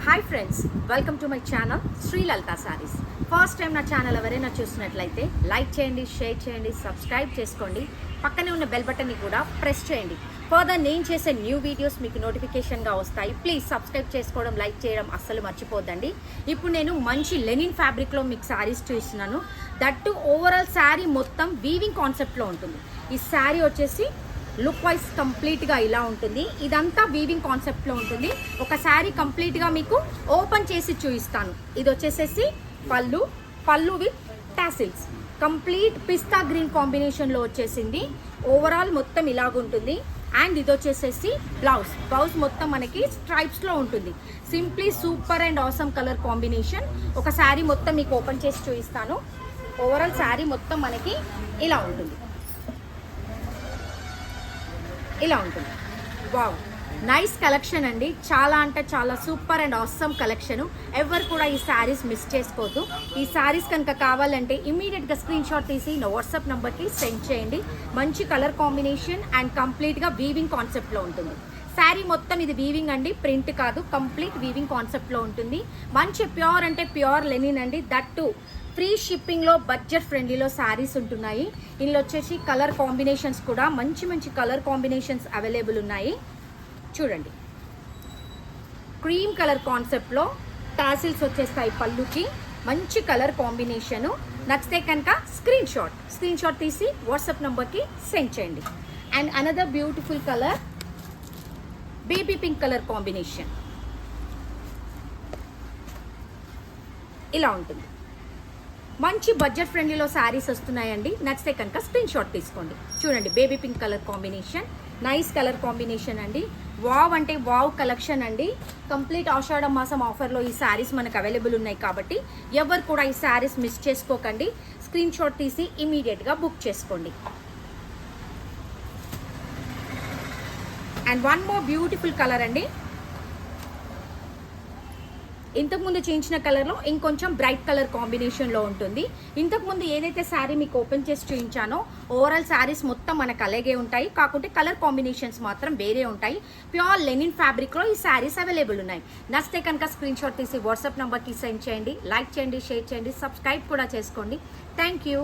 Hi friends, welcome to my channel Sri Lalitha sarees. First time నా channel ఎవరైనా చూసినట్లయితే like చేయండి, షేర్ చేయండి, సబ్స్క్రైబ్ చేసుకోండి. పక్కనే ఉన్న బెల్ బటన్ని కూడా ప్రెస్ చేయండి. ఫర్దర్ నేను చేసే న్యూ వీడియోస్ మీకు నోటిఫికేషన్గా వస్తాయి. ప్లీజ్ సబ్స్క్రైబ్ చేసుకోవడం, లైక్ చేయడం అస్సలు మర్చిపోద్దండి. ఇప్పుడు నేను మంచి లెనిన్ ఫ్యాబ్రిక్లో మీకు శారీస్ చూస్తున్నాను. దట్టు ఓవరాల్ శారీ మొత్తం వీవింగ్ కాన్సెప్ట్లో ఉంటుంది. ఈ శారీ వచ్చేసి లుక్ వైజ్ కంప్లీట్గా ఇలా ఉంటుంది. ఇదంతా వీవింగ్ కాన్సెప్ట్లో ఉంటుంది. ఒక శారీ కంప్లీట్గా మీకు ఓపెన్ చేసి చూపిస్తాను. ఇది వచ్చేసేసి పళ్ళు with tassels, complete pista green కాంబినేషన్లో వచ్చేసింది. ఓవరాల్ మొత్తం ఇలాగుంటుంది. అండ్ ఇది వచ్చేసేసి బ్లౌజ్ మొత్తం మనకి స్ట్రైప్స్లో ఉంటుంది. Simply super and awesome colour combination. ఒక శారీ మొత్తం మీకు ఓపెన్ చేసి చూపిస్తాను. ఓవరాల్ శారీ మొత్తం మనకి ఇలా ఉంటుంది. ఇలా ఉంటుంది. వావ్, నైస్ కలెక్షన్ అండి. చాలా అంటే చాలా సూపర్ అండ్ ఆసమ్ కలెక్షన్. ఎవరు కూడా ఈ శారీస్ మిస్ చేసుకోవద్దు. ఈ శారీస్ కనుక కావాలంటే ఇమీడియట్గా స్క్రీన్ షాట్ తీసి నా వాట్సాప్ నెంబర్కి సెండ్ చేయండి. మంచి కలర్ కాంబినేషన్ అండ్ కంప్లీట్గా వీవింగ్ కాన్సెప్ట్లో ఉంటుంది. శారీ మొత్తం ఇది వీవింగ్ అండి, ప్రింట్ కాదు. కంప్లీట్ వీవింగ్ కాన్సెప్ట్లో ఉంటుంది. మంచి ప్యూర్ అంటే ప్యూర్ లెనిన్ అండి. దట్టు ఫ్రీ షిప్పింగ్లో బడ్జెట్ ఫ్రెండ్లీలో శారీస్ ఉంటున్నాయి. ఇందులో వచ్చేసి కలర్ కాంబినేషన్స్ కూడా మంచి కలర్ కాంబినేషన్స్ అవైలబుల్ ఉన్నాయి. చూడండి, క్రీమ్ కలర్ కాన్సెప్ట్లో టాసిల్స్ వచ్చేస్తాయి పళ్ళుకి. మంచి కలర్ కాంబినేషను. నచ్చితే కనుక స్క్రీన్ షాట్ తీసి వాట్సాప్ నెంబర్కి సెండ్ చేయండి. And another beautiful colour baby pink colour combination ఇలా ఉంటుంది. మంచి బడ్జెట్ ఫ్రెండ్లీలో శారీస్ వస్తున్నాయండి. నచ్చితే కనుక స్క్రీన్ షాట్ తీసుకోండి. చూడండి, baby pink colour combination, nice colour combination అండి. వావ్ అంటే వావ్ కలెక్షన్ అండి. కంప్లీట్ ఆషాఢ మాసం ఆఫర్లో ఈ శారీస్ మనకు అవైలబుల్ ఉన్నాయి కాబట్టి ఎవరు కూడా ఈ శారీస్ మిస్ చేసుకోకండి. స్క్రీన్ షాట్ తీసి ఇమీడియట్గా బుక్ చేసుకోండి. And one more beautiful colour అండి. ఇంతకుముందు చేయించిన కలర్లో ఇంకొంచెం బ్రైట్ కలర్ కాంబినేషన్లో ఉంటుంది. ఇంతకుముందు ఏదైతే శారీ మీకు ఓపెన్ చేసి చూపించానో ఓవరాల్ శారీస్ మొత్తం మనకు అలాగే ఉంటాయి. కాకుంటే కలర్ కాంబినేషన్స్ మాత్రం వేరే ఉంటాయి. ప్యూర్ లెనిన్ ఫ్యాబ్రిక్లో ఈ శారీస్ అవైలబుల్ ఉన్నాయి. నచ్చితే కనుక స్క్రీన్ షాట్ తీసి వాట్సాప్ నెంబర్కి సెండ్ చేయండి. లైక్ చేయండి, షేర్ చేయండి, సబ్స్క్రైబ్ కూడా చేసుకోండి. Thank you.